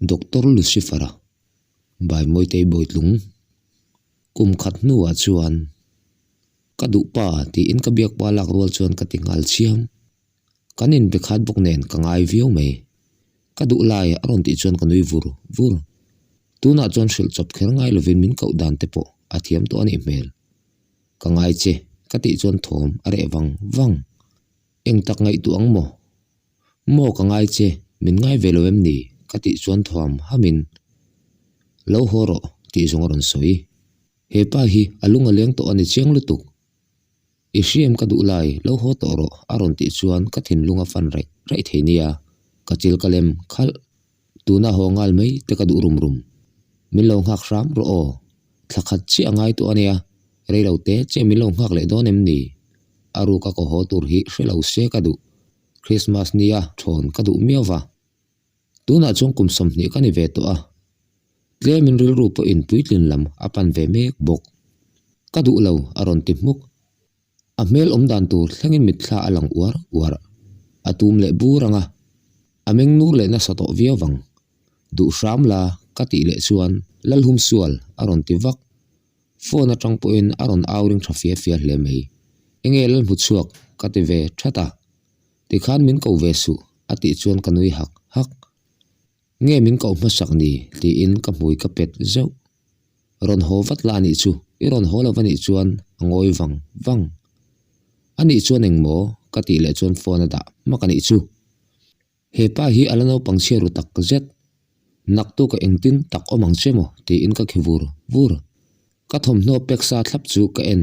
Dr. Lucifera bai moi te boitlung kum khat nuwa chuan kadu pa ti in ka biak pa lak rol chuan ka tingal chiam kanin be khat bok nen ka ngai viu mai kadu lai aron ti chuan kanui vur tuna chuan shil chop kher ngai lovin min kau dan te po athiam to ani mel ka ngai che kati chuan thom are wang eng tak ngai tu ang mo ka ngai che min ngai veloem ni kati chuan thom hamin lo horo ti zongaron soi he pa hi alunga leng to ani chiang lutuk isiam ka du lai lo ho to ro aron ti chuan ka thin lunga fan rai theinia ka chil kalem khal tuna hongal mai te ka du rum min lo ngak ram ro o thakhat chi angai to ania reilo te che min lo ngak le donem ni aru ka ko ho tur hi hrelo se ka du Christmas nia thon ka du miawa tuna chung kum som ni ka ni ve to a tle min ril ru po in puitlin lam apan ve mek bok ka du lo aron ti muk a mel om dan tur thlangin mit thla alang war atum le buranga ameng nur le na sato viawang du sham la kati le chuan lalhum sual aron ti vak phone atang po in aron awring thafia hle mai engel mu chuak kati ve thata ti khan min ko ve su ati chuan kanui hak nge min ko masak ni ti in ka mui ka pet zo ron ho vat la ni chu iron ho lawani chuan angoi wang ani chuan engmo kati le chuan phone da makani chu he pa hi alano pangcheru tak zet naktu ka engtin tak omang chemo ti in ka khivur ka thom no peksa thlap chu ka en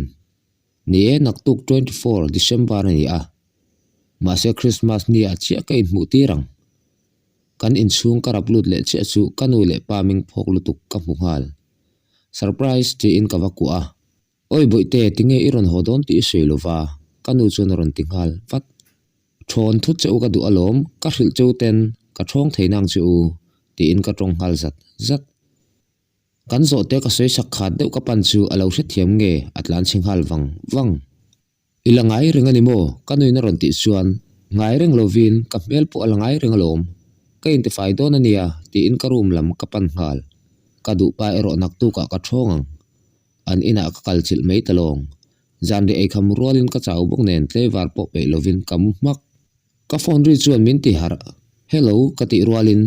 ni e naktuk 24 December ni a ma se Christmas ni a chia ka in mu tirang kan in chung karap lut le che chu kanu le paming phok lutuk ka muhal surprise ti in ka waku a oi boite tinge iron hodon ti seilova kanu chun ron tingal vat thon thu cheu ka du alom ka hril cheu ten ka thong theinang chu ti in ka tong hal zat kan zo te ka sei sak khat deuh ka pan chu alo hre thiam nge atlan singhal wang ilangai ringani mo kanui na ron ti chuan ngai reng lovin ka mel pu alangai rengalom ka intify don ania ti in ka room lam ka pan hal ka du pa ero nak tu ka thongang an ina ka kalchil mei talong jan de ei kham rolin ka chau bok nen tlewar po pe lovin kam mak ka phone ri chuan min ti har hello ka ti rolin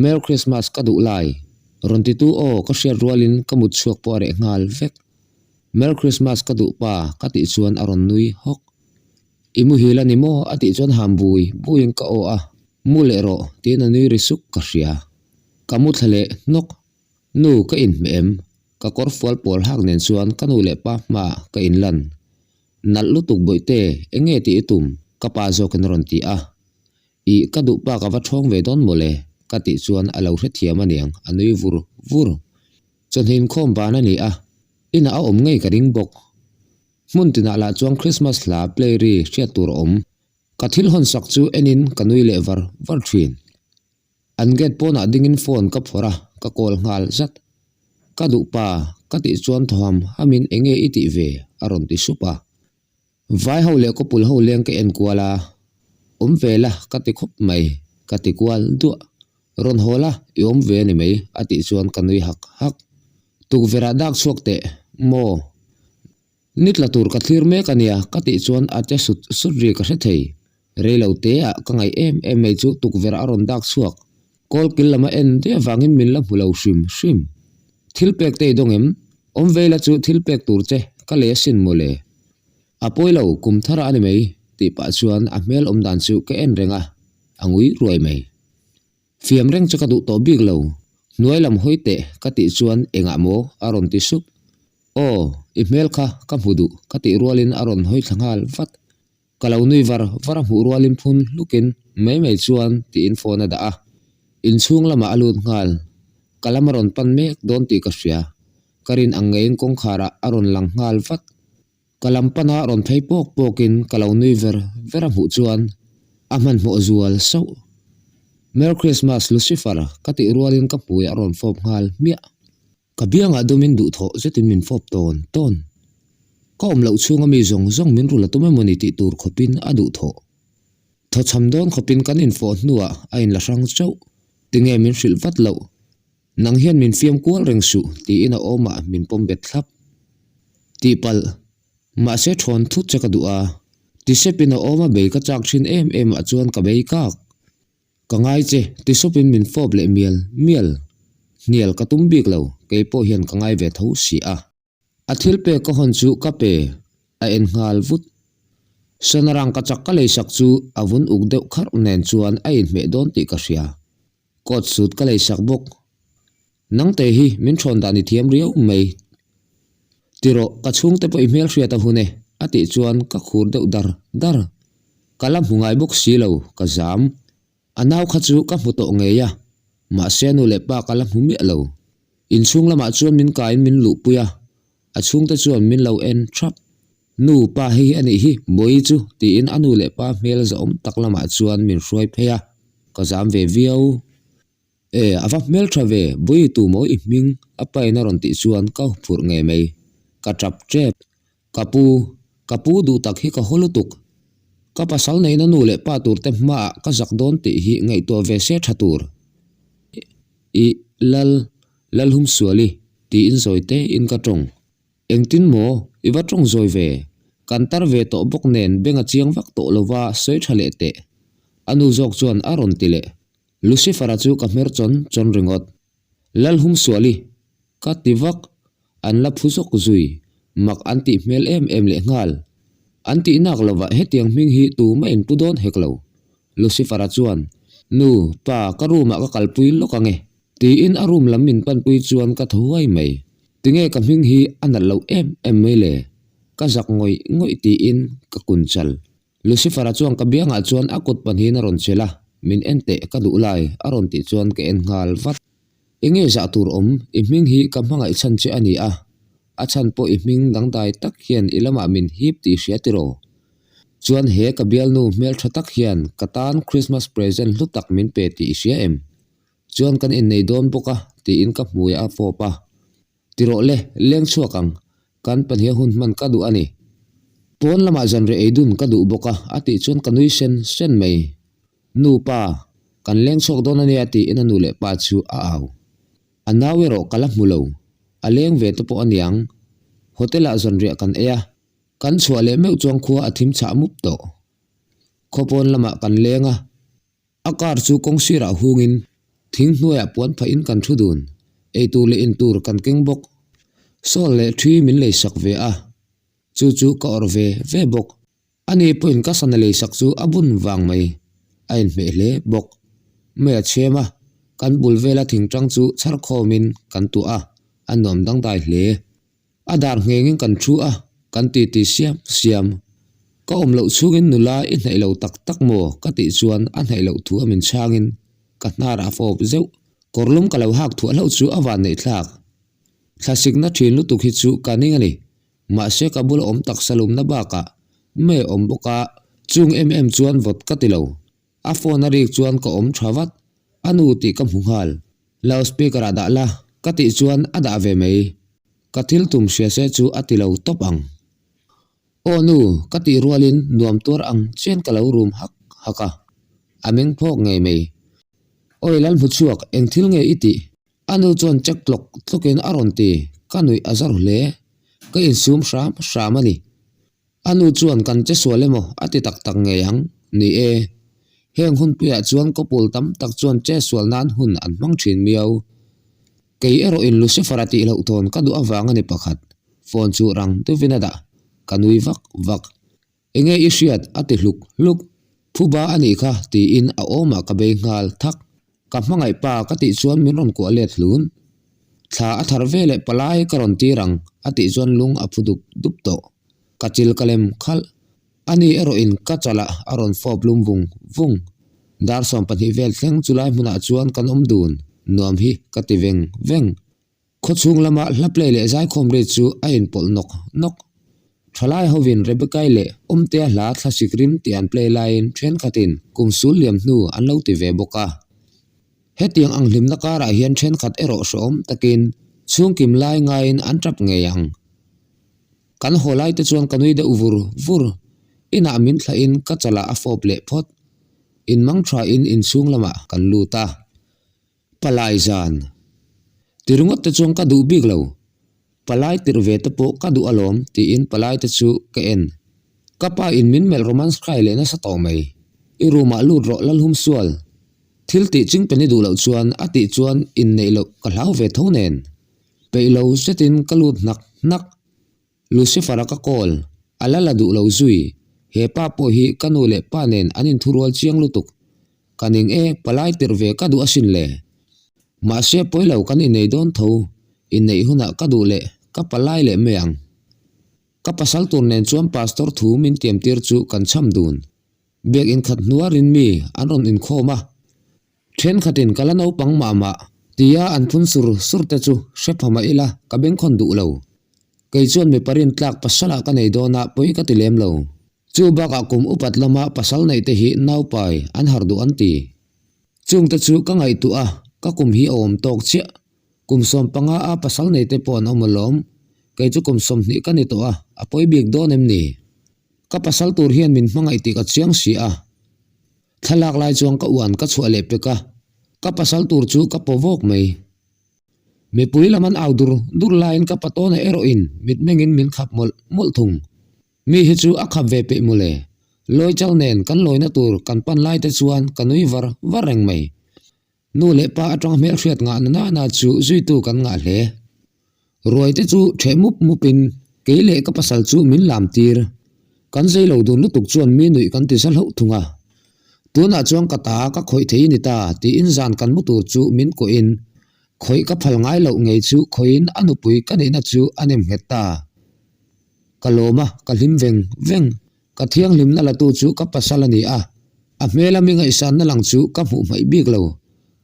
merry Christmas ka du lai ron ti tu o ka share rolin ka mut chuak po re ngal vek merry Christmas ka du pa ka ti chuan aron nui hok imu hilani mo ati chuan hambui buing ka o a mulero ti na nui risuk ka ria kamu thale nok nu ka in mem ka korfol pol hak nen chuan kanu le pa ma ka in lan nal lutuk boite enge ti itum ka pa zo kan ron ti a I ka du pa ka va thong ve don mole ka ti chuan alo hre thiam aniang anui vur chon hin khom ba na ni a ina a om ngei ka ring bok mun tina la chuang Christmas la play ri hria tur om ka thil hon sak chu enin kanui le var thin an get pona dingin phone ka phora ka kol ngal zat ka du pa ka ti chuan thom hamin enge iti ve aron ti supa vai ho le ko pul ho leng ka en kwala vela ka ti khop mai ka ti kwal du ron hola iom ve ni mai ati chuan kanui hak tuk vera dak chuak te mo nitla tur ka thlir me kania ka ti chuan ate sut ri ka thei reilo te a ka ngai em mai chu tuk vera aron dak chuak kol kil lama en te wangin min la mulo shim thil pek te dongem vela chu thil pek tur che ka le sin mole apoilo kum thara ani mai ti pa chuan a mel dan chu ka en renga angui ruai mai fiam reng chaka du to big lo nuai lam hoite ka ti chuan enga mo aron ti sup o email kha ka mudu ka ti rolin aron hoi thangal vat kalau nui var mu rolin phun lukin mai chuan ti in phone da a in chung lama alut ngal kalamaron pan mek don ti ka sia karin angein kong khara aron lang ngal vat kalampana ron thei pokin kalau nui vera mu chuan aman mo zual so merry Christmas Lucifer ka ti rolin ka pui aron fop ngal mia kabianga domin du tho zetin min fop ton ka omlo chunga mi zong min rula tume moni ti tur khopin adu tho tho chamdon khopin kan in phone nuwa ain la sang chau tinge min hril vat lo nang hian min fiam kual reng su ti in a oma min pom bet thlap ti pal ma se thon thut chaka du a ti sepin a oma be ka chak thin em a chuan ka bei kak ka ngai che ti sopin min fob le mial nial ka tum bik lo ke po hian ka ngai ve tho si a thil pe ka hon chu ka pe a en ngal vut sanarang ka chak ka le sak chu avun uk deuh khar nen chuan a in me don ti ka hria kot sut ka le sak bok nang te hi min thon da ni thiam riau mei tiro ka chung te po email hria ta hune ati chuan ka khur deuh dar kalam hungai bok si lo ka zam anaw kha chu ka hmu to nge ya ma senu le pa kalam humi lo in chung lama chuan min kain min lu puya a chung te chuan min lo en trap nu pa hi ani hi moi chu ti in anu le pa mel za om tak lama chuan min hruai pheya ka zam ve viau ava mel thave bui tu mo I ming apai na ron ti chuan ka phur nge mei ka trap trep kapu du tak hi ka holutuk ka pasal nei na nu le pa tur te ma ka zak don ti hi ngei to ve se thatur I lal hum suali ti in zoite in ka tong engtin mo iwa tong zoi ve kantar ve to bok nen benga chiang vak to lova soi thale te anu jok chuan aron tile Lucifer chu ka mer chon ringot lal hum suali ka tivak an la phusok zui mak anti mel em le ngal anti nak lova hetiang ming hi tu ma in pudon heklo Lucifer chuan nu pa karuma ka kalpui lokange ti in arum lamin panpui chuan ka thuai mai tinge ka ming hi anal lo em mele ka zak ngoi ti in ka kunchal Lucifer chuan ka bianga chuan akut panhin ron chela min ente ka du lai aron ti chuan ke en ngal vat enge za tur om I ming hi ka mangai chan che ani a chan po I ming dang dai tak hian ilama min hip ti hria tiro chuan he ka bial nu mel thatak hian katan Christmas present lutak min pe ti hria em chuan kan in nei don boka ti in ka hmui a fopa tiro le leng chuakang kan panhia hun man ka du ani pon lama jan re eidun ka du boka ati chuan kanui sen mei nu pa kan leng chok don ani ati in anu le pa chu a aw anawero kala mulo aleng ve to po aniang hotela jan ria kan eya kan chhuale meu chuang khuwa athim cha mup to khopon lama kan lenga akar chu kongsira hungin thing hnuaya puan pha in kan thudun eitu le in tur kan keng bok sol le thui min le sak ve chu ka or ve bok ani point ka san le sak chu abun wang mai ain me le bok me chema kan bul vela thing tang chu char khomin kan tu anom dang dai hle adar ngengin kan thu kan ti siam ka om lo chungin nula I nei lo tak mo ka ti chuan an nei lo thu amin changin ka hnara fob zeu korlum ka lo hak thu lo chu awan nei thlak thlasik na thin lu tuk hi chu kaning ani ma se ka bul om tak salum na ba ka me om boka chung chuan vot ka ti lo a phone a rik chuan ka om thawat anu ti ka munghal loudspeaker ada la ka ti chuan ada ve mei ka thil tum sia se chu atilo topang onu ka ti rualin nuam tur ang chen ka lo room haka ameng phok ngei mei oilal muchuak eng thil nge iti anu chon chek tlokin aron ti kanui azar hle ka in sum shramani anu chuan kan che sualemo ati tak nge yang ni heng hun puya chuan ko pul tam tak chuan che sual nan hun an mang thin miau kei ero in Lucifer ati lo ton ka du awanga ni pakhat phone chu rang tu vinada kanui vak enge ishiat ati luk phuba ani kha ti in a oma ka be ngal thak ka mangai pa ka ti chuan min ron ko let hlun tha a thar vele palai karon ti rang ati chuan lung a phudup dup to kachil kalem khal ani ero in ka chala aron foblum vung dar som pani vel thleng chulai hmuna chuan kan om dun nuam hi ka ti veng khochung lama hlaple le zai khom re chu a in pol nok thalai hovin rebekai le omte hla thlasik rim ti an play line thren khatin kum sul liam hnu an lo ti ve boka hetiang ang hlimna kara hian thren khat ero som takin chung kim lai ngain an trap nge yang kan holai te chuan kanui de vur ina min thla in ka chala a fop le phot in mang thra in chung lama kan luta palai zan tirungot te chuang ka du big lo palai tir ve te po ka du alom ti in palai te chu ka en kapa in min mel romance khai le na sa to mai iruma lut ro lal hum sual thil ti ching pe ni du lo chuan ati chuan in nei lo ka hlau ve tho nen pe lo setin kalut nak nak Lucifer ka kol alala du lo zui he pa po hi kanu le pa nen anin thurwal chiang lutuk kaning e palai tir ve ka du asin le ma se poilo kan in nei don tho in nei huna ka du le ka palai le meang ka pasal tur nen chuan pastor thu min tiam tir chu kan cham dun bek in khat nuarin mi anron in khoma then khatin kalano pang mama tia an phun sur te chu shephama ila ka beng khon du lo kei chuan mi parin tlak pasala ka nei dona poi ka tilem lo chu baka kum upat lama pasal nei te hi nau pai an har du an ti chung te chu ka ngai tu a ka kum hi om tok che kum som panga a pasal nei te pon omolom kei chu kum som ni ka ni to a apoi bik don em ni ka pasal tur hian min hmangai ti ka chiang si a thalak lai chuang ka uan ka chhuale pe ka pasal tur chu ka povok mai me pui laman audur dur lain ka patona eroin mit mengin min khap mol thung mi hi chu akhap ve pe mule loi chal nen kan loi na tur kan pan lai te chuan kanui vareng mai nu le pa atang mel hriat nga na chu zui tu kan nga hle roi te chu themup mupin keile ka pasal chu min lam tir kan sei lo dun lutuk chuan mi nui kan ti sal ho thunga tuna chuang kata ka khoi thei ni ta ti in zan kan mutur chu min ko in khoi ka phal ngai lo ngei chu khoin anupui kan ina chu anem heta kaloma kalim veng ka thiang lim na la tu chu ka pasalani a mela mi ngai san na lang chu ka mu mai bik lo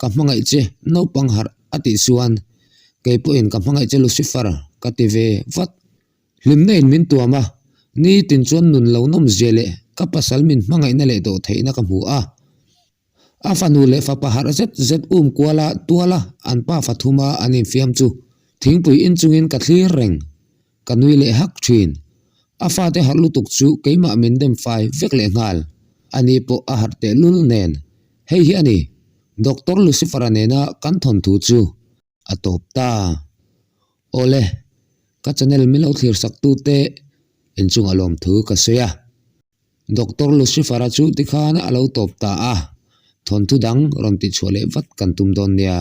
ka mangai che no pang har ati suan ke pu in ka mangai che Lucifer ka ti ve vat lim nei min tuama ni tin chuan nun lo nom zele ka pasal min mangai na le do theina ka mu a fanu le fa pahar zet kwala tuala an pa fathuma anin fiam chu thingpui in chungin ka thlir reng kanui le hak thin afa te harlu tuk chu keima min dem fai vek le ngal ani po a harte lul nen hei hi ani Dr. Lucifer anena kan thon thu chu atop ta ole ka channel milo thlir sak tu te en chung alom thu ka soya Dr. Lucifer chu tikhan alo top ta thon thu dang ron ti chole vat kan tum don nia